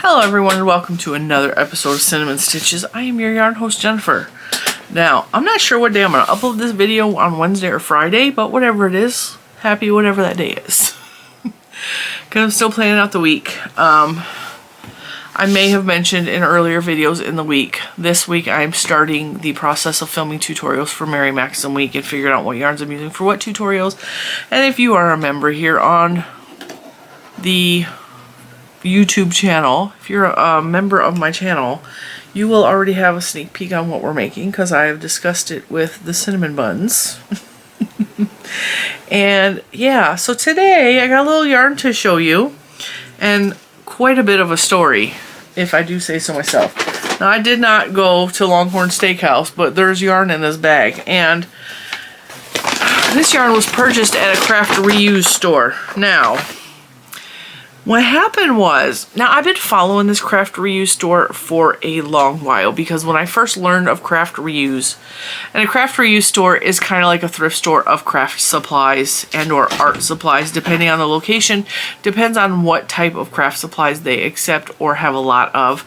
Hello everyone and welcome to another episode of Cinnamon Stitches. I am your yarn host Jennifer. Now, I'm not sure what day I'm going to upload this video, on Wednesday or Friday, but whatever it is, happy whatever that day is. Because I'm still planning out the week. I may have mentioned in earlier videos in the week, this week I'm starting the process of filming tutorials for Merry Maxim Week and figuring out what yarns I'm using for what tutorials. And if you are a member here on the YouTube channel, if you're a member of my channel, you will already have a sneak peek on what we're making because I have discussed it with the cinnamon buns. And yeah, so today I got a little yarn to show you and quite a bit of a story, if I do say so myself. Now, I did not go to Longhorn Steakhouse, but there's yarn in this bag, and this yarn was purchased at a craft reuse store. Now, what happened was, now I've been following this craft reuse store for a long while because when I first learned of craft reuse, and a craft reuse store is kind of like a thrift store of craft supplies and or art supplies, depending on the location, depends on what type of craft supplies they accept or have a lot of.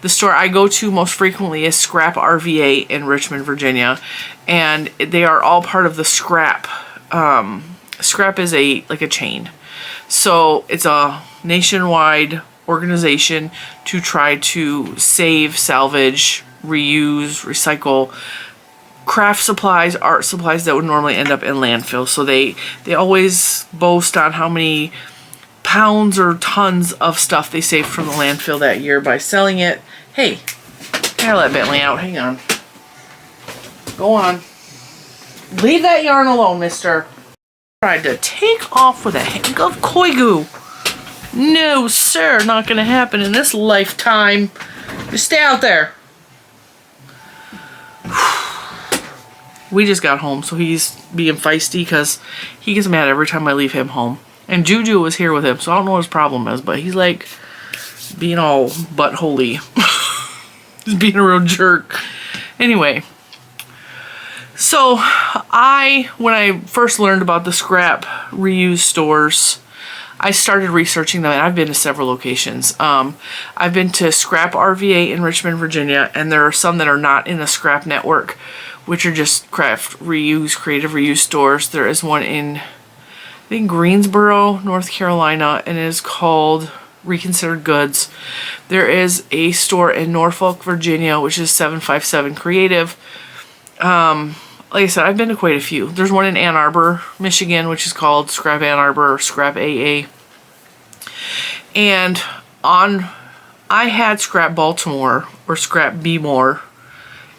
The store I go to most frequently is Scrap RVA in Richmond, Virginia, and they are all part of the Scrap. Scrap is like a chain. So it's a nationwide organization to try to save, salvage, reuse, recycle craft supplies, art supplies that would normally end up in landfill. So they always boast on how many pounds or tons of stuff they saved from the landfill that year by selling it. Hey, gotta let Bentley out. Hang on. Go on. Leave that yarn alone, mister. Tried to take off with a hang of koi goo. No, sir, not gonna happen in this lifetime. Just stay out there. We just got home, so he's being feisty because he gets mad every time I leave him home. And Juju was here with him, so I don't know what his problem is, but he's like being all buttholy. He's being a real jerk. Anyway. So, when I first learned about the scrap reuse stores, I started researching them, and I've been to several locations. I've been to Scrap RVA in Richmond, Virginia, and there are some that are not in the Scrap Network, which are just craft reuse, creative reuse stores. There is one in, I think, Greensboro, North Carolina, and it is called Reconsidered Goods. There is a store in Norfolk, Virginia, which is 757 Creative. Like I said, I've been to quite a few. There's one in Ann Arbor, Michigan, which is called Scrap Ann Arbor or Scrap AA. And I had Scrap Baltimore or Scrap B-More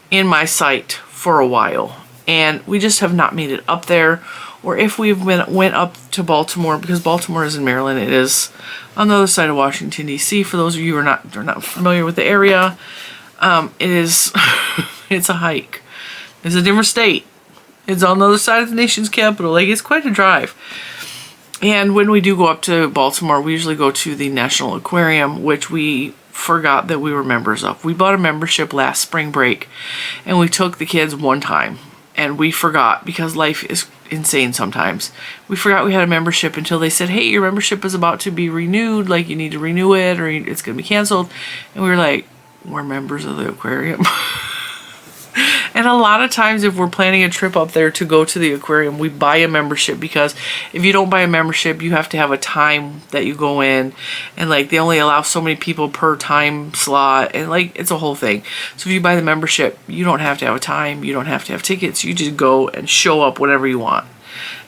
in my sight for a while. And we just have not made it up there. Or if we went up to Baltimore, because Baltimore is in Maryland, it is on the other side of Washington, D.C. For those of you who are not familiar with the area, it is, it's a hike. It's a different state. It's on the other side of the nation's capital. Like, it's quite a drive. And when we do go up to Baltimore, we usually go to the National Aquarium, which we forgot that we were members of. We bought a membership last spring break, and we took the kids one time. And we forgot, because life is insane sometimes. We forgot we had a membership until they said, hey, your membership is about to be renewed. Like, you need to renew it, or it's going to be canceled. And we were like, we're members of the aquarium. And a lot of times if we're planning a trip up there to go to the aquarium, we buy a membership, because if you don't buy a membership, you have to have a time that you go in, and like they only allow so many people per time slot, and like it's a whole thing. So if you buy the membership, you don't have to have a time, you don't have to have tickets, you just go and show up whenever you want.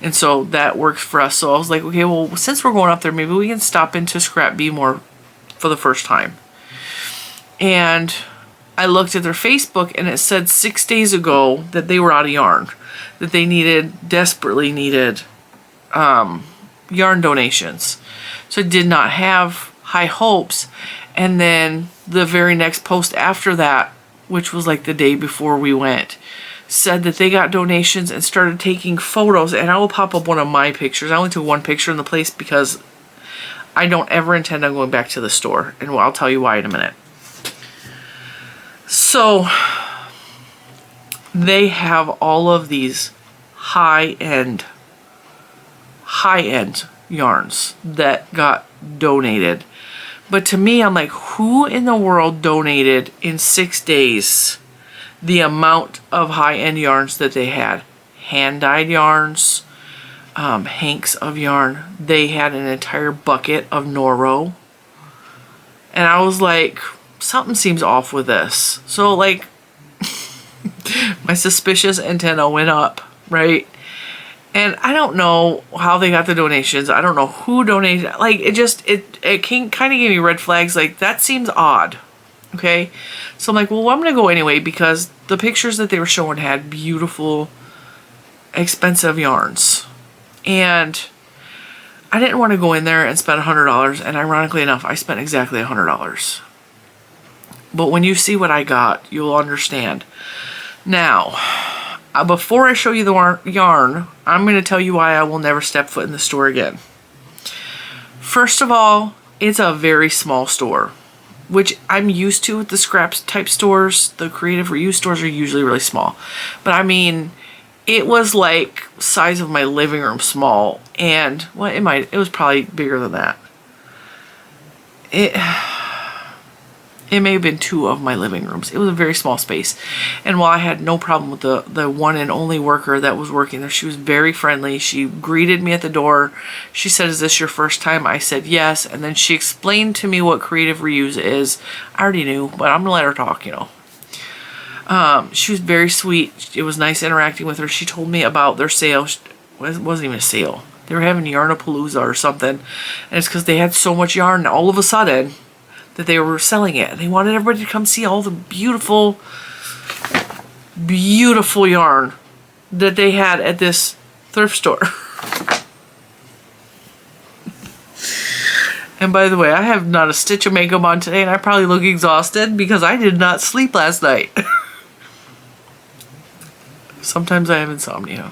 And so that works for us. So I was like, okay, well, since we're going up there, maybe we can stop into Scrap B-More for the first time. And I looked at their Facebook, and it said 6 days ago that they were out of yarn, that they desperately needed yarn donations. So I did not have high hopes. And then the very next post after that, which was like the day before we went, said that they got donations and started taking photos. And I will pop up one of my pictures. I only took one picture in the place because I don't ever intend on going back to the store. And I'll tell you why in a minute. So they have all of these high-end yarns that got donated But to me, I'm like, who in the world donated in 6 days the amount of high-end yarns that they had? Hand-dyed yarns, hanks of yarn. They had an entire bucket of Noro. And I was like, something seems off with this. So like, my suspicious antenna went up, right? And I don't know how they got the donations. I don't know who donated. Like, it kind of gave me red flags. Like, that seems odd. Okay? So I'm like, well, I'm going to go anyway, because the pictures that they were showing had beautiful, expensive yarns. And I didn't want to go in there and spend $100. And ironically enough, I spent exactly $100. But when you see what I got, you'll understand. Now, before I show you the yarn, I'm going to tell you why I will never step foot in the store again. First of all, it's a very small store, which I'm used to with the scraps type stores. The creative reuse stores are usually really small. But I mean, it was like size of my living room small, and well, it was probably bigger than that. It may have been 2 of my living rooms. It was a very small space. And while I had no problem with the one and only worker that was working there, she was very friendly. She greeted me at the door. She said, "Is this your first time?" I said, "Yes." And then she explained to me what creative reuse is. I already knew, but I'm going to let her talk, you know. She was very sweet. It was nice interacting with her. She told me about their sale. It wasn't even a sale. They were having Yarnapalooza or something. And it's because they had so much yarn all of a sudden that they were selling it. And they wanted everybody to come see all the beautiful, beautiful yarn that they had at this thrift store. And by the way, I have not a stitch of makeup on today, and I probably look exhausted because I did not sleep last night. Sometimes I have insomnia.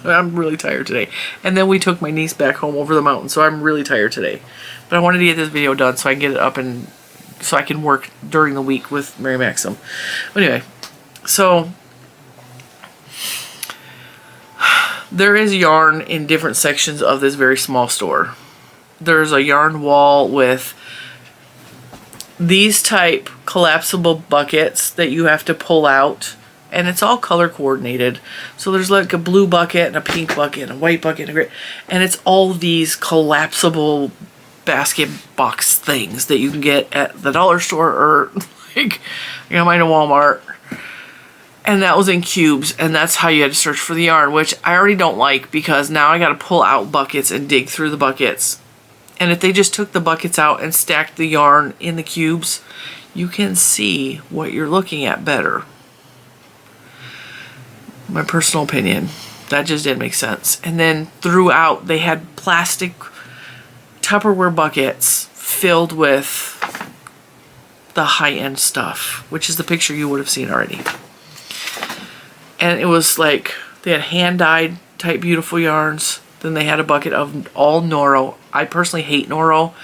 I'm really tired today. And then we took my niece back home over the mountain, so I'm really tired today. But I wanted to get this video done so I can get it up and so I can work during the week with Mary Maxim. Anyway, so there is yarn in different sections of this very small store. There's a yarn wall with these type collapsible buckets that you have to pull out, and it's all color coordinated. So there's like a blue bucket and a pink bucket and a white bucket and a gray, and it's all these collapsible basket box things that you can get at the dollar store or like you know, mine at Walmart. And that was in cubes, and that's how you had to search for the yarn, which I already don't like because now I got to pull out buckets and dig through the buckets. And if they just took the buckets out and stacked the yarn in the cubes, you can see what you're looking at better. My personal opinion. That just didn't make sense. And then throughout, they had plastic Tupperware buckets filled with the high-end stuff, which is the picture you would have seen already. And it was like, they had hand-dyed type beautiful yarns. Then they had a bucket of all Noro. I personally hate Noro.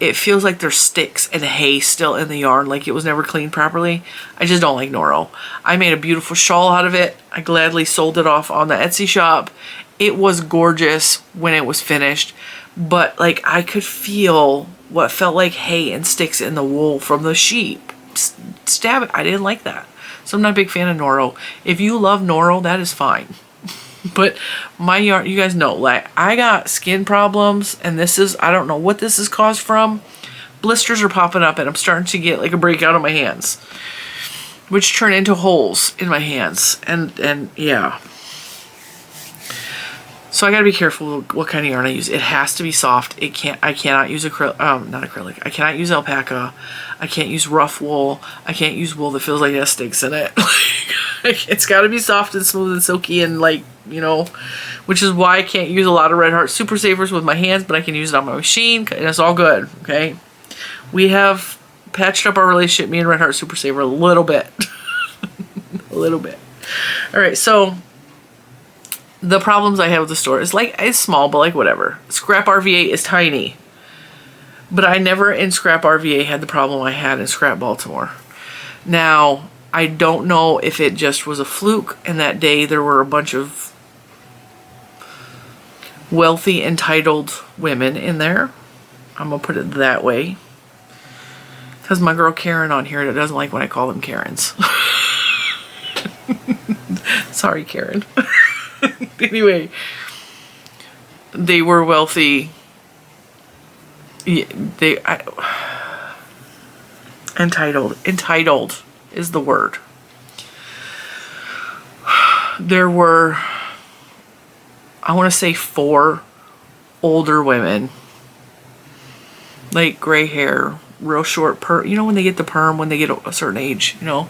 It feels like there's sticks and hay still in the yarn, like it was never cleaned properly. I just don't like Noro. I made a beautiful shawl out of it. I gladly sold it off on the Etsy shop. It was gorgeous when it was finished, but like I could feel what felt like hay and sticks in the wool from the sheep. Stab it. I didn't like that. So I'm not a big fan of Noro. If you love Noro, that is fine. But my yarn, you guys know, like I got skin problems, and this is, I don't know what this is caused from. Blisters are popping up, and I'm starting to get like a breakout on my hands, which turn into holes in my hands, and yeah. So I gotta be careful what kind of yarn I use. It has to be soft. I cannot use not acrylic. I cannot use alpaca. I can't use rough wool. I can't use wool that feels like it has sticks in it. It's got to be soft and smooth and silky and like, you know, which is why I can't use a lot of Red Heart Super Savers with my hands, but I can use it on my machine and it's all good, okay? We have patched up our relationship, me and Red Heart Super Saver, a little bit. A little bit. All right, so the problems I have with the store is like, it's small, but like whatever. Scrap RVA is tiny. But I never in Scrap RVA had the problem I had in Scrap Baltimore. Now, I don't know if it just was a fluke and that day there were a bunch of wealthy, entitled women in there. I'm going to put it that way. Because my girl Karen on here that doesn't like when I call them Karens. Sorry, Karen. Anyway, they were wealthy. Entitled is the word. There were, I want to say 4 older women, like gray hair, real short perm. You know when they get the perm when they get a certain age, you know.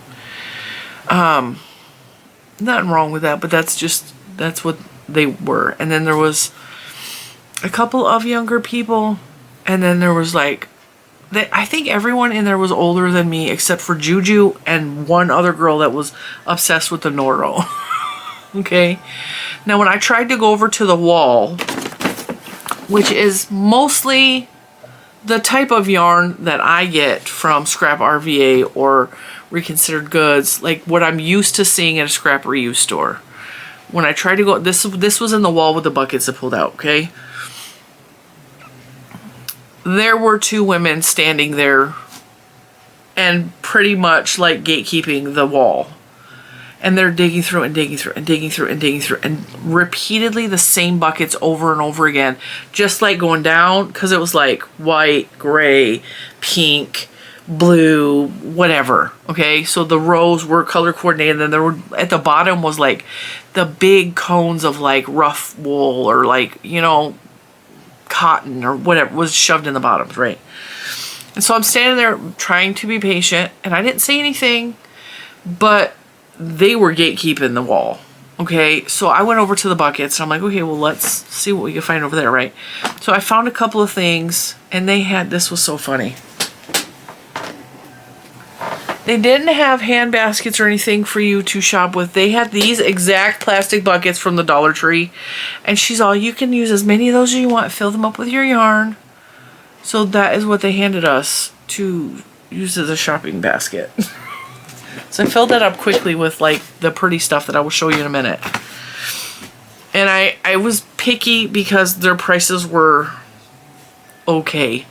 Nothing wrong with that, but that's what they were. And then there was a couple of younger people, and then there was like, I think everyone in there was older than me except for Juju and one other girl that was obsessed with the Noro. Okay. Now when I tried to go over to the wall, which is mostly the type of yarn that I get from Scrap RVA or Reconsidered Goods, like what I'm used to seeing at a scrap reuse store. When I tried to go, this was in the wall with the buckets that pulled out, okay? There were 2 women standing there and pretty much like gatekeeping the wall. And they're digging through and digging through and digging through and digging through and repeatedly the same buckets over and over again. Just like going down, because it was like white, gray, pink, blue, whatever. Okay, so the rows were color coordinated. And then there were, at the bottom was like the big cones of like rough wool or like, you know, cotton or whatever was shoved in the bottoms, right? And so I'm standing there trying to be patient, and I didn't say anything, but they were gatekeeping the wall. Okay, so I went over to the buckets and I'm like, okay, well, let's see what we can find over there, right? So I found a couple of things, and they had, this was so funny. They didn't have hand baskets or anything for you to shop with. They had these exact plastic buckets from the Dollar Tree. And she's all, you can use as many of those as you want. Fill them up with your yarn. So that is what they handed us to use as a shopping basket. So I filled that up quickly with like the pretty stuff that I will show you in a minute. And I was picky because their prices were okay.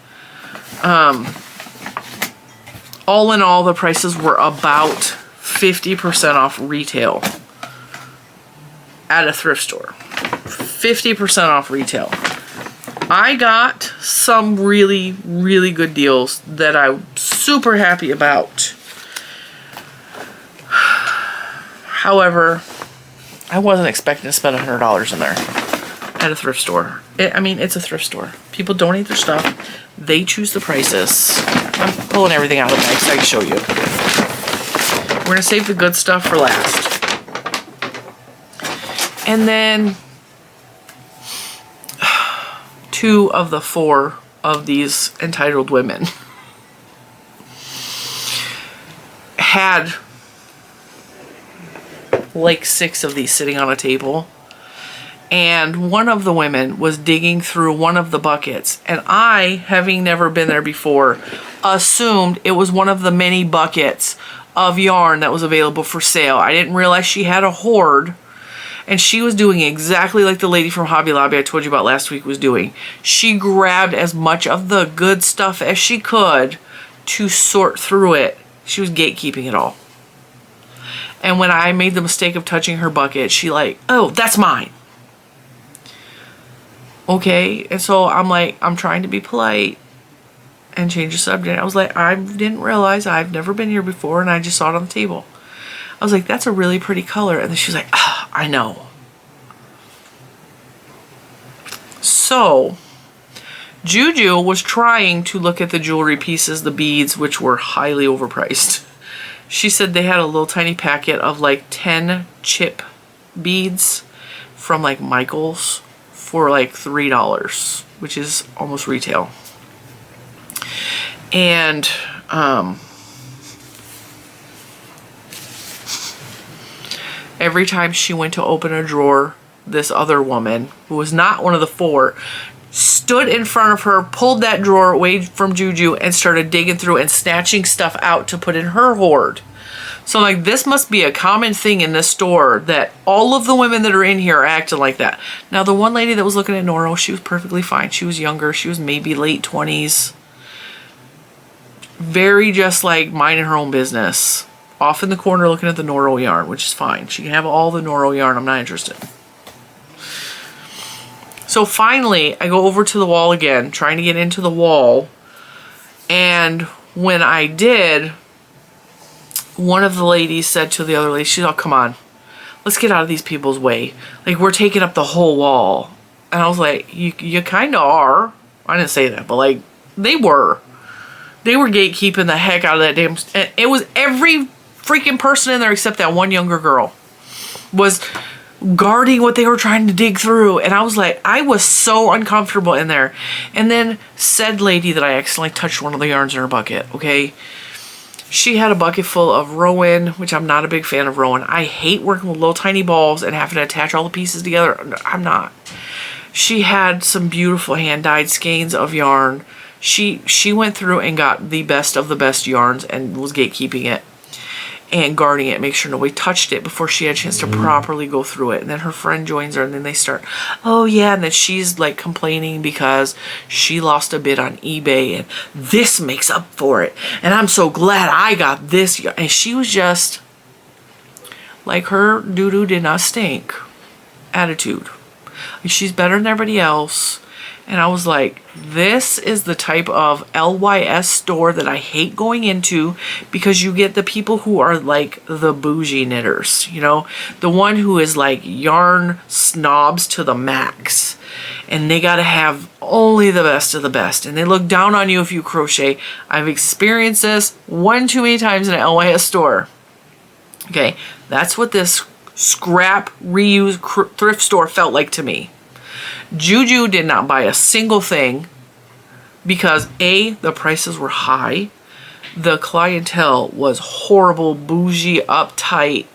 All in all, the prices were about 50% off retail at a thrift store. 50% off retail. I got some really, really good deals that I'm super happy about. However, I wasn't expecting to spend $100 in there at a thrift store. I mean, it's a thrift store. People donate their stuff. They choose the prices. I'm pulling everything out of the bag so I can show you. We're going to save the good stuff for last. And then 2 of the 4 of these entitled women had like 6 of these sitting on a table. And one of the women was digging through one of the buckets, and I, having never been there before, assumed it was one of the many buckets of yarn that was available for sale. I didn't realize she had a hoard, and she was doing exactly like the lady from Hobby Lobby I told you about last week was doing. She grabbed as much of the good stuff as she could to sort through it. She was gatekeeping it all. And when I made the mistake of touching her bucket, she like, oh, that's mine. Okay, and so I'm like, I'm trying to be polite and change the subject. I was like, I didn't realize, I've never been here before, and I just saw it on the table. I was like, that's a really pretty color. And then she was like, ah, I know. So, Juju was trying to look at the jewelry pieces, the beads, which were highly overpriced. She said they had a little tiny packet of like 10 chip beads from like Michael's for like $3, which is almost retail. And every time she went to open a drawer, this other woman, who was not one of the 4, stood in front of her, pulled that drawer away from Juju, and started digging through and snatching stuff out to put in her hoard. So like, this must be a common thing in this store, that all of the women that are in here are acting like that. Now, the one lady that was looking at Noro, she was perfectly fine. She was younger. She was maybe late 20s. very just like minding her own business. Off in the corner looking at the Noro yarn, which is fine. She can have all the Noro yarn. I'm not interested. So finally, I go over to the wall again, trying to get into the wall. And when I did, one of the ladies said to the other lady, she's like, come on, let's get out of these people's way. Like, we're taking up the whole wall. And I was like, you kind of are. I didn't say that, but like, they were. They were gatekeeping the heck out of that damn... And it was every freaking person in there except that one younger girl was guarding what they were trying to dig through. And I was like, I was so uncomfortable in there. And then said lady that I accidentally touched one of the yarns in her bucket, okay? She had a bucket full of Rowan, which I'm not a big fan of Rowan. I hate working with little tiny balls and having to attach all the pieces together. I'm not. She had some beautiful hand-dyed skeins of yarn. She went through and got the best of the best yarns and was gatekeeping it and guarding it, make sure nobody touched it before she had a chance to properly go through it. And then her friend joins her and then they start, oh yeah, and then she's like complaining because she lost a bid on eBay and this makes up for it. And I'm so glad I got this. And she was just like, her doo-doo did not stink attitude. Like, she's better than everybody else. And I was like, this is the type of LYS store that I hate going into, because you get the people who are like the bougie knitters, you know, the one who is like yarn snobs to the max. And they got to have only the best of the best. And they look down on you if you crochet. I've experienced this one too many times in an LYS store. Okay, that's what this scrap reuse thrift store felt like to me. Juju did not buy a single thing because A, the prices were high, the clientele was horrible, bougie, uptight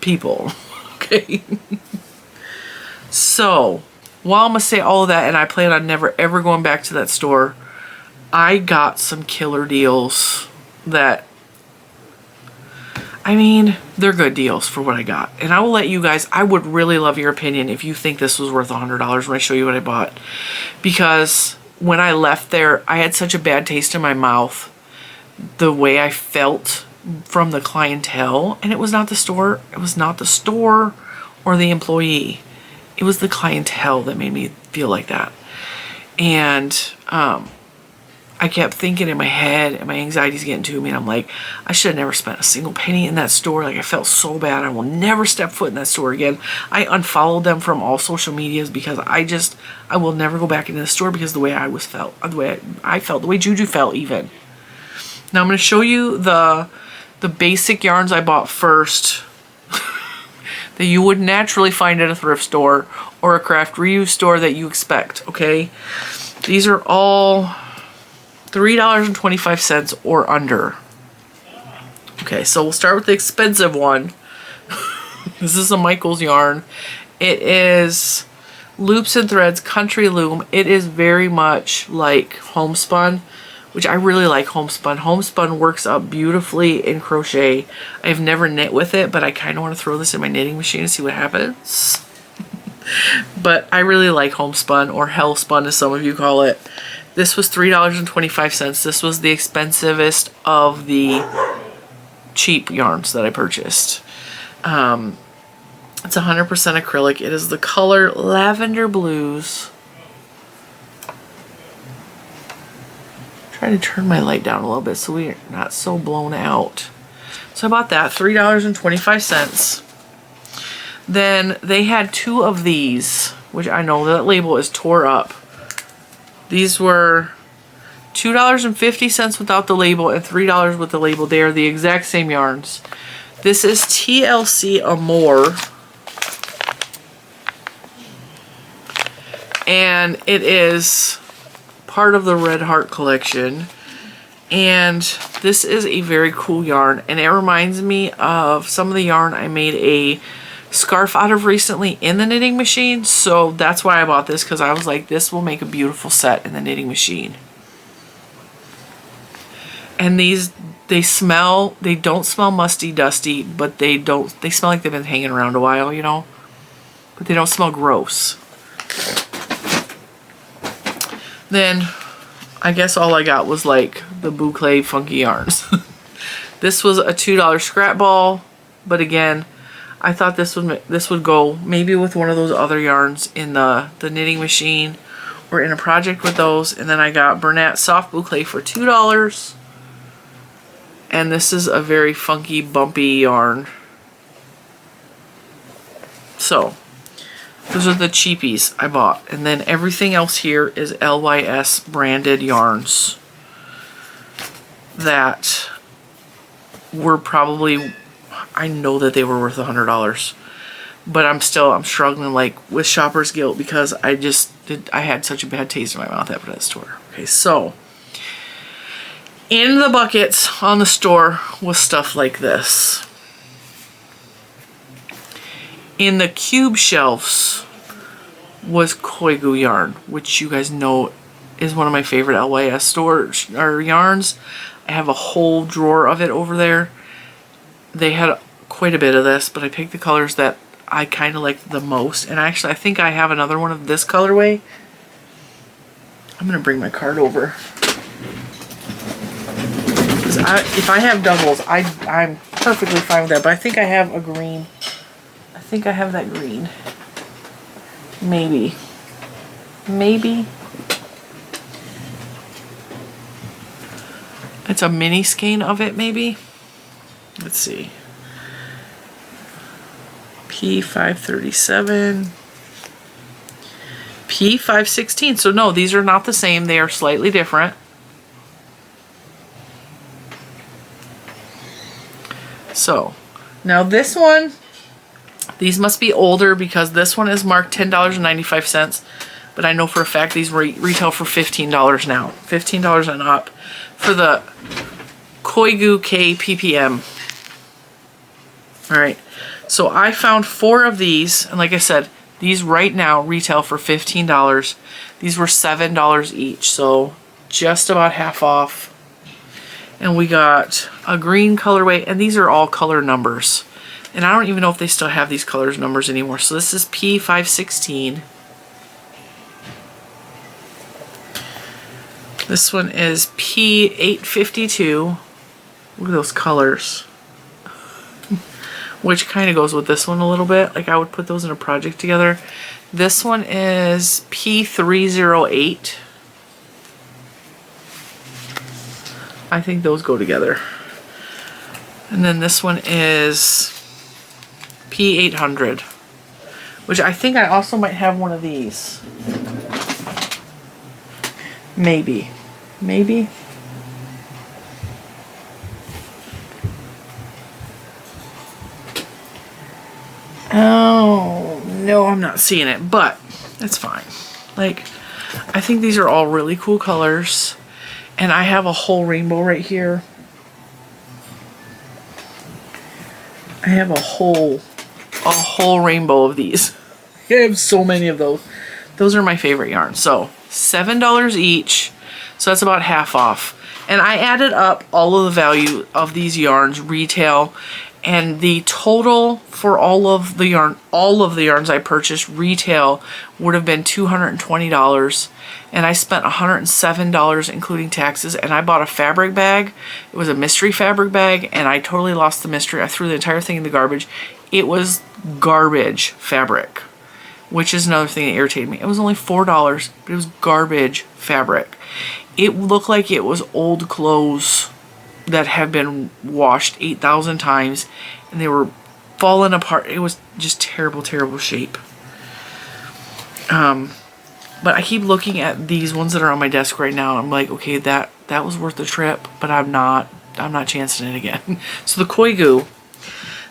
people. Okay. So, while I'm gonna say all of that, and I plan on never ever going back to that store, I got some killer deals that, I mean, they're good deals for what I got. And I will let you guys, I would really love your opinion if you think this was worth $100 when I show you what I bought. Because when I left there, I had such a bad taste in my mouth, the way I felt from the clientele. And it was not the store. It was not the store or the employee. It was the clientele that made me feel like that. And I kept thinking in my head, and my anxiety's getting to me, and I'm like, I should have never spent a single penny in that store. Like, I felt so bad. I will never step foot in that store again. I unfollowed them from all social medias because I will never go back into the store because the way I felt, the way I felt, the way Juju felt even. Now I'm going to show you the basic yarns I bought first that you would naturally find at a thrift store or a craft reuse store that you expect, okay? These are all $3.25 or under. Okay, so we'll start with the expensive one. This is a Michael's yarn. It is Loops and Threads Country Loom. It is very much like homespun, which I really like homespun. Homespun works up beautifully in crochet. I've never knit with it, but I kind of want to throw this in my knitting machine and see what happens. But I really like homespun, or hellspun as some of you call it. This was $3.25. This was the expensivest of the cheap yarns that I purchased. It's 100% acrylic. It is the color Lavender Blues. Try to turn my light down a little bit so we're not so blown out. So I bought that, $3.25. Then they had two of these, which I know that label is tore up. These were $2.50 without the label and $3 with the label. They are the exact same yarns. This is TLC Amore. And it is part of the Red Heart collection. And this is a very cool yarn. And it reminds me of some of the yarn I made a scarf out of recently in the knitting machine. So that's why I bought this, because I was like, this will make a beautiful set in the knitting machine. And these, they don't smell musty dusty, but they smell like they've been hanging around a while, you know, but they don't smell gross. Then I guess all I got was like the boucle funky yarns. This was a $2 scrap ball, but again, I thought this would go maybe with one of those other yarns in the knitting machine or in a project with those. And then I got Bernat soft boucle for $2. And this is a very funky, bumpy yarn. So, those are the cheapies I bought. And then everything else here is LYS branded yarns that were probably, I know that they were worth $100. But I'm struggling like with shopper's guilt because I had such a bad taste in my mouth after that store. Okay, so in the buckets on the store was stuff like this. In the cube shelves was Koigu yarn, which you guys know is one of my favorite LYS stores or yarns. I have a whole drawer of it over there. They had quite a bit of this, but I picked the colors that I kind of liked the most. And actually, I think I have another one of this colorway. I'm going to bring my card over. If I have doubles, I'm perfectly fine with that. But I think I have a green. I think I have that green. Maybe. It's a mini skein of it, maybe. Let's see. P537. P516. So no, these are not the same. They are slightly different. So, now this one, these must be older because this one is marked $10.95, but I know for a fact these retail for $15 now. $15 and up for the Koigu K PPM. All right, so I found 4 of these, and like I said, these right now retail for $15. These were $7 each, so just about half off. And we got a green colorway, and these are all color numbers. And I don't even know if they still have these colors numbers anymore. So this is P516. This one is P852. Look at those colors. Which kind of goes with this one a little bit. Like I would put those in a project together. This one is P308. I think those go together. And then this one is P800, which I think I also might have one of these. Maybe. Oh, no, I'm not seeing it, but that's fine. Like, I think these are all really cool colors. And I have a whole rainbow right here. I have a whole rainbow of these. I have so many of those. Those are my favorite yarns. So $7 each. So that's about half off. And I added up all of the value of these yarns retail, and the total for all of the yarns I purchased retail would have been $220. And I spent $107 including taxes, and I bought a fabric bag. It was a mystery fabric bag, and I totally lost the mystery. I threw the entire thing in the garbage. It was garbage fabric, which is another thing that irritated me. It was only $4, but it was garbage fabric. It looked like it was old clothes that have been washed 8,000 times, and they were falling apart. It was just terrible, terrible shape. But I keep looking at these ones that are on my desk right now, and I'm like, okay, that was worth the trip, but I'm not chancing it again. So the Koigu.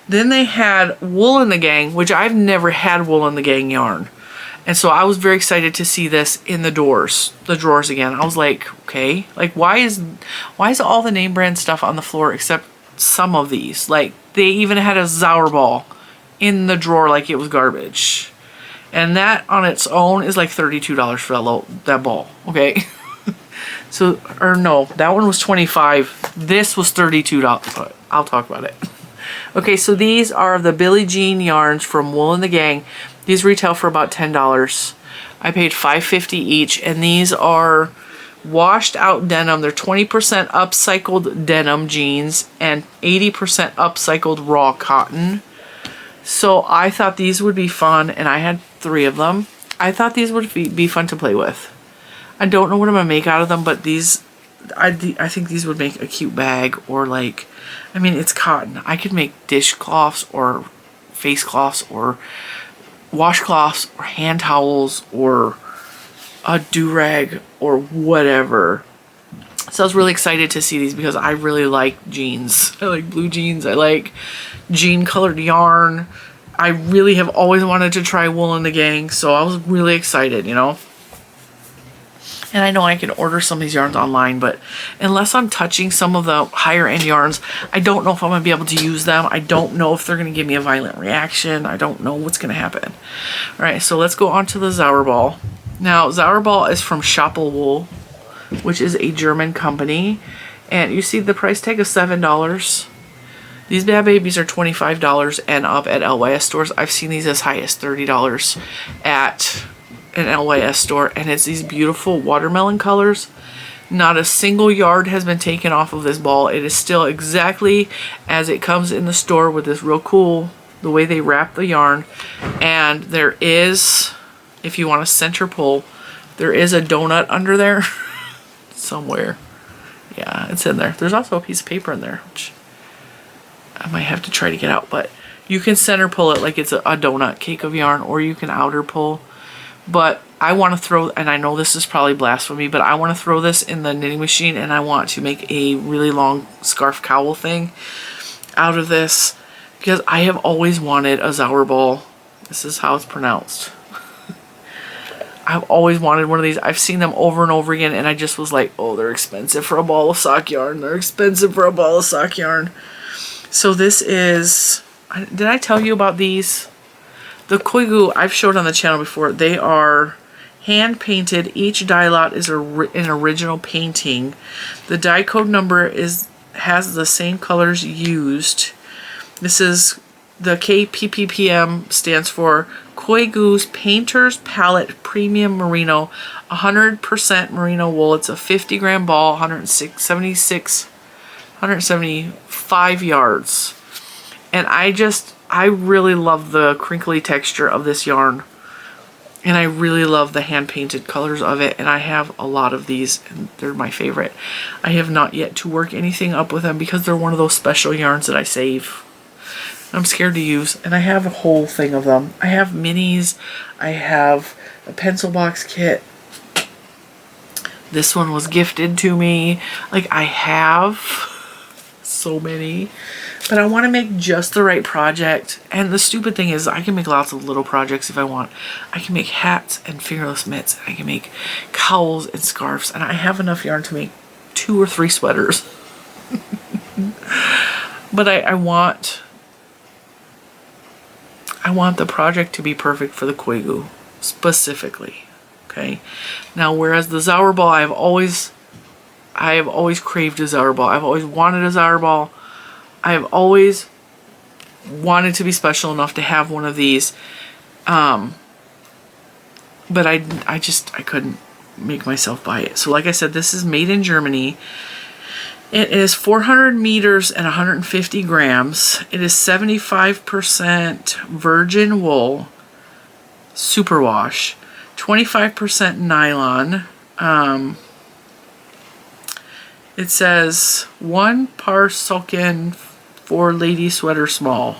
Then they had Wool in the Gang, which I've never had Wool in the Gang yarn. And so I was very excited to see this in the drawers again. I was like, okay, like why is all the name brand stuff on the floor except some of these? Like they even had a Zauer ball in the drawer like it was garbage. And that on its own is like $32 for that ball, okay? So, or no, that one was $25. This was $32, but I'll talk about it. Okay, so these are the Billie Jean yarns from Wool in the Gang. These retail for about $10. I paid $5.50 each, and these are washed out denim. They're 20% upcycled denim jeans and 80% upcycled raw cotton. So I thought these would be fun, and I had 3 of them. I thought these would be fun to play with. I don't know what I'm going to make out of them, but these, I think these would make a cute bag, or like, I mean, it's cotton. I could make dishcloths or face cloths or washcloths or hand towels or a do-rag or whatever. So I was really excited to see these because I really like jeans. I like blue jeans. I like jean colored yarn. I really have always wanted to try wool in the gang, so I was really excited, you know. And I know I can order some of these yarns online, but unless I'm touching some of the higher end yarns, I don't know if I'm going to be able to use them. I don't know if they're going to give me a violent reaction. I don't know what's going to happen. All right, so let's go on to the Zauberball. Now, Zauberball is from Shoppelwool, which is a German company. And you see the price tag of $7. These bad babies are $25 and up at LYS stores. I've seen these as high as $30 at an LYS store. And it's these beautiful watermelon colors. Not a single yard has been taken off of this ball. It is still exactly as it comes in the store with this real cool, the way they wrap the yarn. And there is, if you want a center pull, there is a donut under there somewhere. Yeah, it's in there. There's also a piece of paper in there, which I might have to try to get out, but you can center pull it like it's a donut cake of yarn, or you can outer pull. But I want to throw, and I know this is probably blasphemy, but I want to throw this in the knitting machine, and I want to make a really long scarf cowl thing out of this, because I have always wanted a Zauberball. This is how it's pronounced. I've always wanted one of these. I've seen them over and over again, and I just was like, oh, they're expensive for a ball of sock yarn. They're expensive for a ball of sock yarn. So this is, did I tell you about these? The Koigu I've showed on the channel before. They are hand painted. Each die lot is an original painting. The die code number has the same colors used. This is the KPPPM stands for Koigu's Painter's Palette Premium Merino, 100% merino wool. It's a 50-gram ball, 175 yards. And I really love the crinkly texture of this yarn. And I really love the hand-painted colors of it. And I have a lot of these, and they're my favorite. I have not yet to work anything up with them because they're one of those special yarns that I save. I'm scared to use, and I have a whole thing of them. I have minis. I have a pencil box kit. This one was gifted to me. Like, I have so many, but I want to make just the right project. And the stupid thing is, I can make lots of little projects if I want. I can make hats and fingerless mitts. I can make cowls and scarves, and I have enough yarn to make 2 or 3 sweaters. But I want the project to be perfect for the Koigu, specifically. Okay. Now, whereas the Zauberball, I have always craved a Zauberball. I've always wanted a Zauberball. I have always wanted to be special enough to have one of these. But I couldn't make myself buy it. So like I said, this is made in Germany. It is 400 meters and 150 grams. It is 75% virgin wool, superwash, 25% nylon. It says 1 Parsoken for lady sweater small.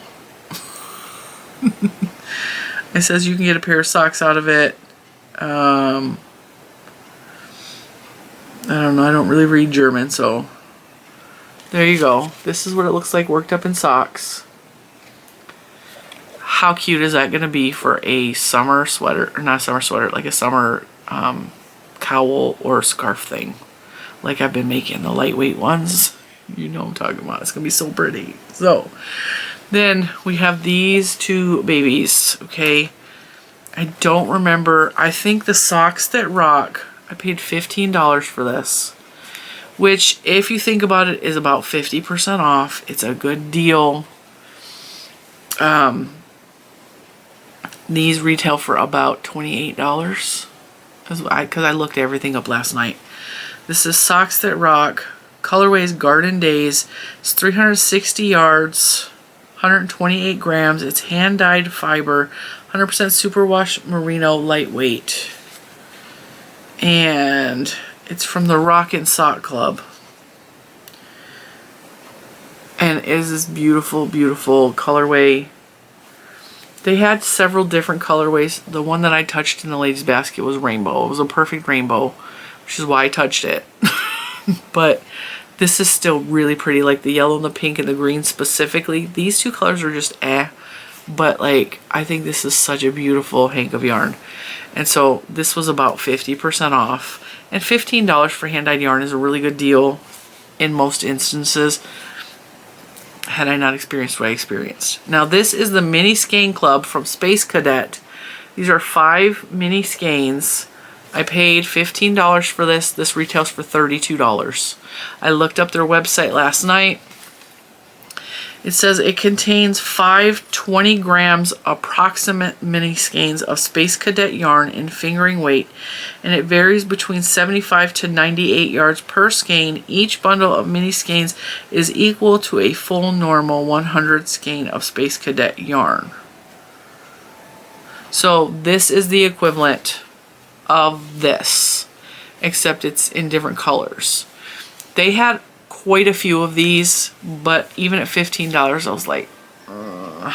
It says you can get a pair of socks out of it. I don't know. I don't really read German, so there you go. This is what it looks like worked up in socks. How cute is that going to be for a summer sweater, or not a summer sweater, like a summer cowl or scarf thing, like I've been making the lightweight ones. You know what I'm talking about. It's going to be so pretty. So then we have these 2 babies. Okay, I don't remember. I think the Socks That Rock, I paid $15 for this, which, if you think about it, is about 50% off. It's a good deal. These retail for about $28, because I looked everything up last night. This is Socks That Rock. Colorways Garden Days. It's 360 yards, 128 grams. It's hand-dyed fiber, 100% superwash merino, lightweight. And it's from the Rockin' Sock Club. And it is this beautiful, beautiful colorway. They had several different colorways. The one that I touched in the ladies' basket was rainbow. It was a perfect rainbow, which is why I touched it. But this is still really pretty, like the yellow and the pink and the green specifically. These two colors are just but like I think this is such a beautiful hank of yarn. And so this was about 50% off. And $15 for hand-dyed yarn is a really good deal in most instances, had I not experienced what I experienced. Now this is the mini skein club from Space Cadet. These are 5 mini skeins. I paid $15 for this. This retails for $32. I looked up their website last night. It says it contains 5 20 grams approximate mini skeins of Space Cadet yarn in fingering weight, and it varies between 75 to 98 yards per skein. Each bundle of mini skeins is equal to a full normal 100 skein of Space Cadet yarn. So this is the equivalent of this, except it's in different colors. They had quite a few of these, but even at $15 I was like, ugh.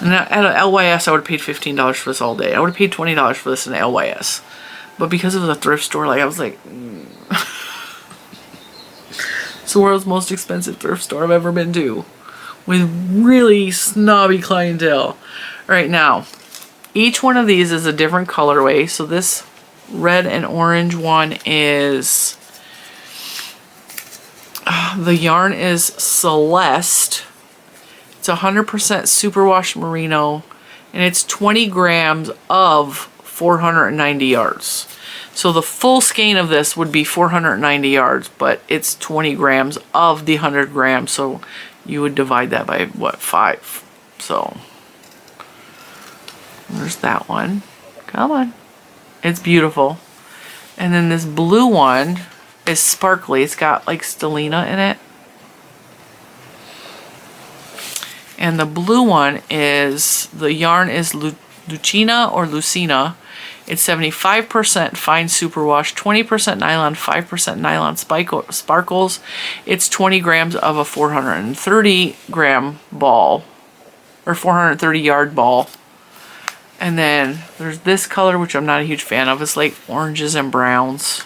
And at an LYS I would have paid $15 for this all day. I would have paid $20 for this in LYS, but because it was a thrift store, like I was like, it's the world's most expensive thrift store I've ever been to, with really snobby clientele. Right now, each one of these is a different colorway. So this red and orange one is, the yarn is Celeste. It's 100% superwash merino, and it's 20 grams of 490 yards. So the full skein of this would be 490 yards, but it's 20 grams of the 100 grams. So you would divide that by what, 5? So there's that one. Come on. It's beautiful. And then this blue one is sparkly. It's got like stellina in it. And the blue one is, the yarn is Lucina or Lucina. It's 75% fine superwash, 20% nylon, 5% nylon sparkles. It's 20 grams of a 430 gram ball, or 430 yard ball. And then there's this color, which I'm not a huge fan of. It's like oranges and browns.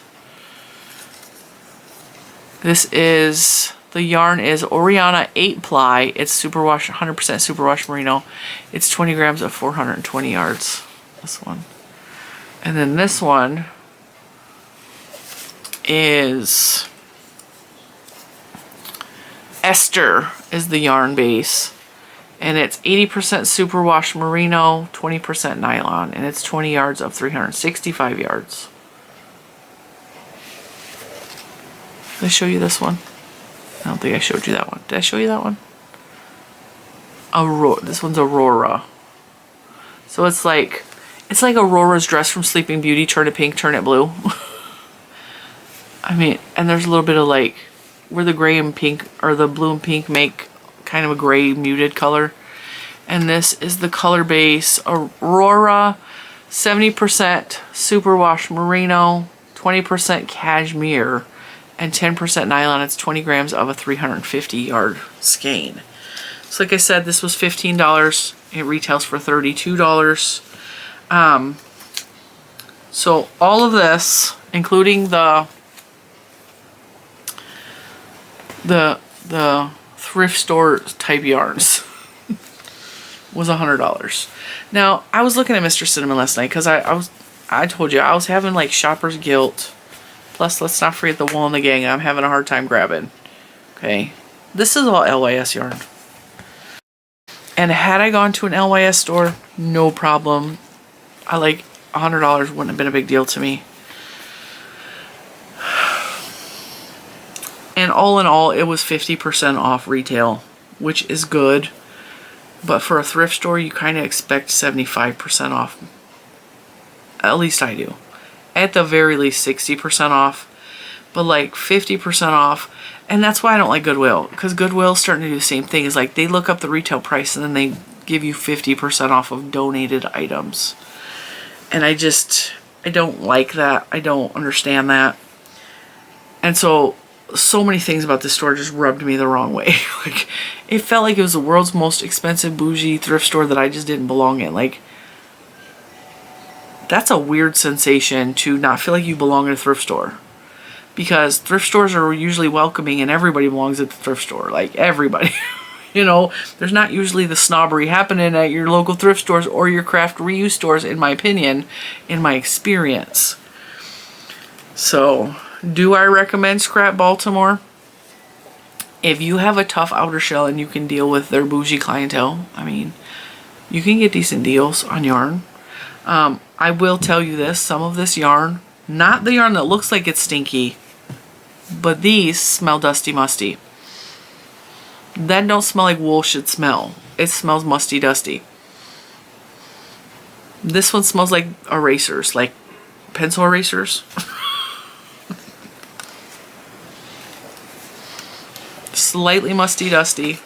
This is, the yarn is Oriana 8 ply. It's superwash, 100% superwash merino. It's 20 grams of 420 yards. This one. And then this one is Esther is the yarn base. And it's 80% superwash merino, 20% nylon, and it's 20 yards of 365 yards. Did I show you this one? I don't think I showed you that one. Did I show you that one? Aurora. This one's Aurora. So it's like Aurora's dress from Sleeping Beauty. Turn it pink, turn it blue. I mean, and there's a little bit of like where the gray and pink, or the blue and pink make kind of a gray muted color. And this is the color base Aurora, 70% superwash merino, 20% cashmere, and 10% nylon. It's 20 grams of a 350 yard skein. So like I said, this was $15. It retails for $32. So all of this, including the thrift store type yarns, was $100. Now I was looking at Mr. Cinnamon last night because I told you I was having like shopper's guilt. Plus, let's not forget the wool in the gang I'm having a hard time grabbing. Okay, this is all LYS yarn. And had I gone to an LYS store, no problem. I like $100 wouldn't have been a big deal to me. And all in all, it was 50% off retail, which is good. But for a thrift store, you kind of expect 75% off. At least I do. at the very least 60% off, but like 50% off. And that's why I don't like Goodwill, because Goodwill's starting to do the same thing. Is like they look up the retail price and then they give you 50% off of donated items. And I don't like that. I don't understand that. And so many things about this store just rubbed me the wrong way. Like, it felt like it was the world's most expensive bougie thrift store that I just didn't belong in. Like, that's a weird sensation to not feel like you belong in a thrift store. Because thrift stores are usually welcoming and everybody belongs at the thrift store. Like, everybody. You know, there's not usually the snobbery happening at your local thrift stores or your craft reuse stores, in my opinion, in my experience. So, do I recommend Scrap Baltimore? If you have a tough outer shell and you can deal with their bougie clientele, I mean, you can get decent deals on yarn. I will tell you this, some of this yarn, not the yarn that looks like it's stinky, but these smell dusty musty. That don't smell like wool should smell. It smells musty dusty. This one smells like erasers, like pencil erasers. Slightly musty dusty.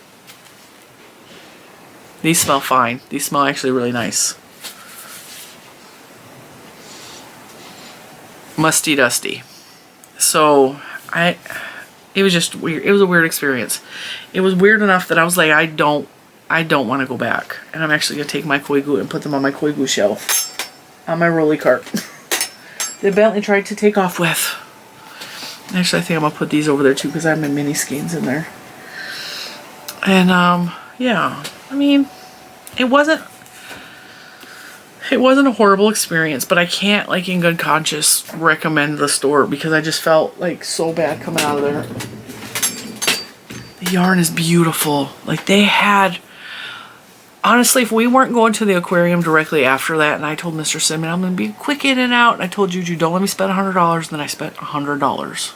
These smell fine. These smell actually really nice. Musty dusty. So it was just weird. It was a weird experience. It was weird enough that I was like, I don't want to go back. And I'm actually going to take my Koigu and put them on my Koigu shelf. On my rolly cart. That Bentley tried to take off with. Actually, I think I'm going to put these over there too because I have my mini skeins in there. And, yeah. I mean, it wasn't a horrible experience, but I can't, like, in good conscience recommend the store because I just felt like so bad coming out of there. The yarn is beautiful. Like, they had, honestly, if we weren't going to the aquarium directly after that, and I told Mr. Simon, I'm going to be quick in and out, and I told Juju, don't let me spend $100, and then I spent $100.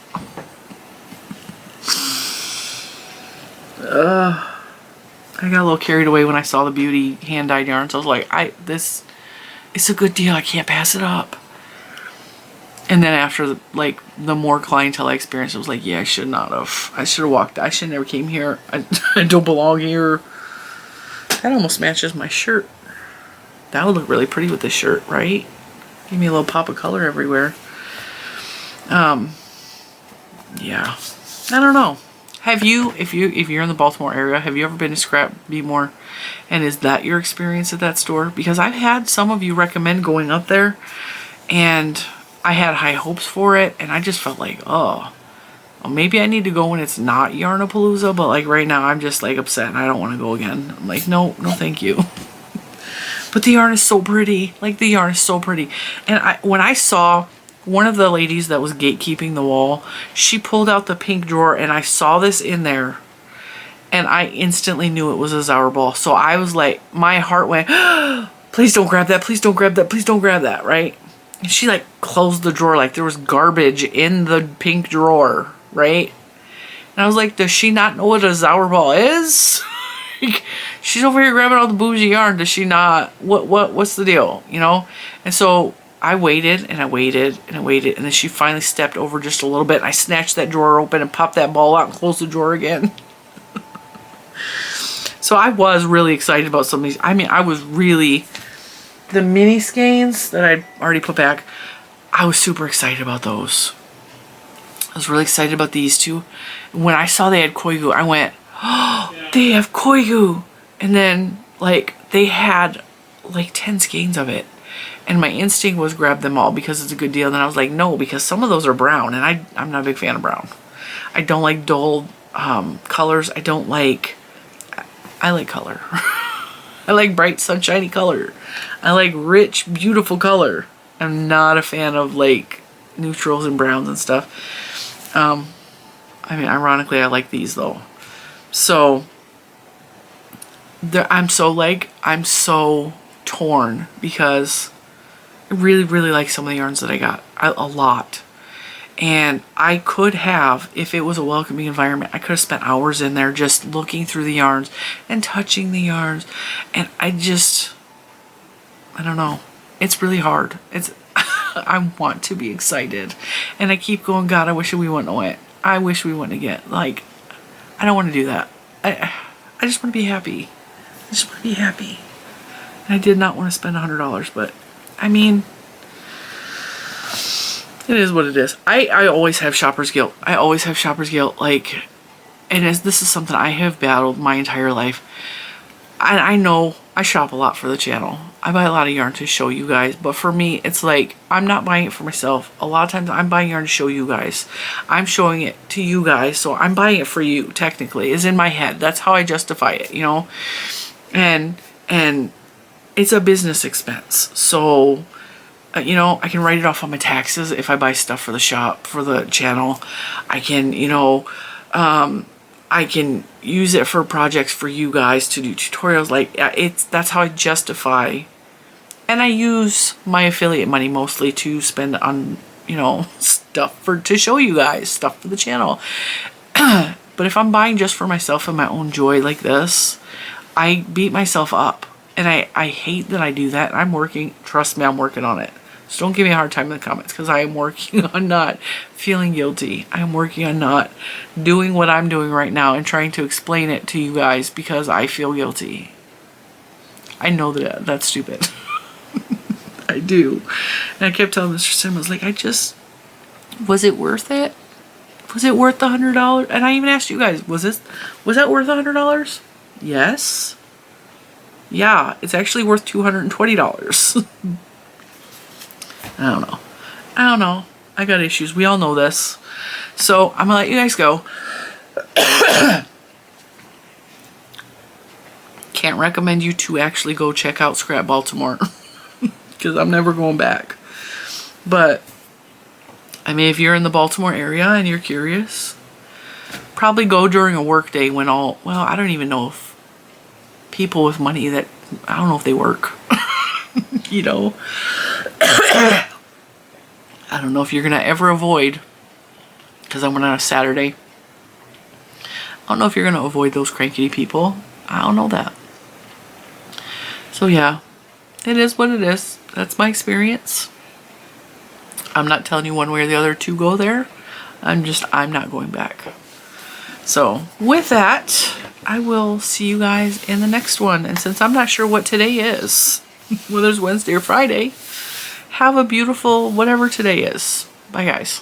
I got a little carried away when I saw the beauty hand-dyed yarns. I was like, it's a good deal. I can't pass it up. And then after the more clientele I experienced, I was like, yeah, I should not have. I should have walked. I should have never came here. I don't belong here. That almost matches my shirt. That would look really pretty with this shirt, right? Give me a little pop of color everywhere. Yeah. I don't know. Have you, if you're in the Baltimore area, have you ever been to Scrap Be-More? And is that your experience at that store? Because I've had some of you recommend going up there, and I had high hopes for it, and I just felt like, oh, well, maybe I need to go when it's not Yarnapalooza, but like right now I'm just like upset and I don't want to go again. I'm like, no, thank you. But the yarn is so pretty. Like, the yarn is so pretty. And when I saw one of the ladies that was gatekeeping the wall, she pulled out the pink drawer, and I saw this in there, and I instantly knew it was a Zour ball. So I was like, my heart went, please don't grab that, please don't grab that, please don't grab that, right? And she like closed the drawer like there was garbage in the pink drawer, right? And I was like, does she not know what a Zour ball is? She's over here grabbing all the bougie yarn. Does she not? What's the deal? You know? And so I waited and I waited and I waited, and then she finally stepped over just a little bit, and I snatched that drawer open and popped that ball out and closed the drawer again. So I was really excited about some of these. I mean, I was really, the mini skeins that I'd already put back, I was super excited about those. I was really excited about these two. When I saw they had Koigu, I went, oh, they have Koigu. And then, like, they had like 10 skeins of it. And my instinct was grab them all because it's a good deal. And then I was like, no, because some of those are brown, and I'm not a big fan of brown. I don't like dull colors. I like color. I like bright, sunshiny color. I like rich, beautiful color. I'm not a fan of like neutrals and browns and stuff. I mean, ironically, I like these though. So I'm so torn because I really, really like some of the yarns that I got. A lot. And I could have, if it was a welcoming environment, I could have spent hours in there just looking through the yarns and touching the yarns. And I don't know. It's really hard. I want to be excited. And I keep going, God, I wish we wouldn't have went. I wish we wouldn't get. Like, I don't want to do that. I just want to be happy. I just want to be happy. And I did not want to spend $100, but I mean, it is what it is. I always have shopper's guilt. I always have shopper's guilt. Like, and this is something I have battled my entire life. I know I shop a lot for the channel. I buy a lot of yarn to show you guys, but for me, it's like, I'm not buying it for myself. A lot of times I'm buying yarn to show you guys. I'm showing it to you guys, so I'm buying it for you, technically, is in my head. That's how I justify it, you know? And it's a business expense. So, you know, I can write it off on my taxes if I buy stuff for the shop, for the channel. I can, you know, I can use it for projects for you guys to do tutorials. Like, that's how I justify. And I use my affiliate money mostly to spend on, you know, stuff to show you guys, stuff for the channel. But if I'm buying just for myself and my own joy like this, I beat myself up. And I hate that I do that. I'm working, trust me, I'm working on it. So don't give me a hard time in the comments, because I am working on not feeling guilty. I'm working on not doing what I'm doing right now and trying to explain it to you guys because I feel guilty. I know that that's stupid. I do. And I kept telling Mr. Sim, I was like, was it worth it? Was it worth the $100? And I even asked you guys, was that worth $100? Yes. Yeah, it's actually worth $220. I don't know. I got issues. We all know this. So I'm gonna let you guys go. Can't recommend you to actually go check out Scrap Baltimore. Because I'm never going back. But, I mean, if you're in the Baltimore area and you're curious, probably go during a work day when well, I don't even know if people with money I don't know if they work. You know? I don't know if you're going to ever avoid, because I went on a Saturday. I don't know if you're going to avoid those cranky people. I don't know that. So yeah, it is what it is. That's my experience. I'm not telling you one way or the other to go there. I'm not going back. So with that, I will see you guys in the next one. And since I'm not sure what today is, whether it's Wednesday or Friday, have a beautiful whatever today is. Bye guys.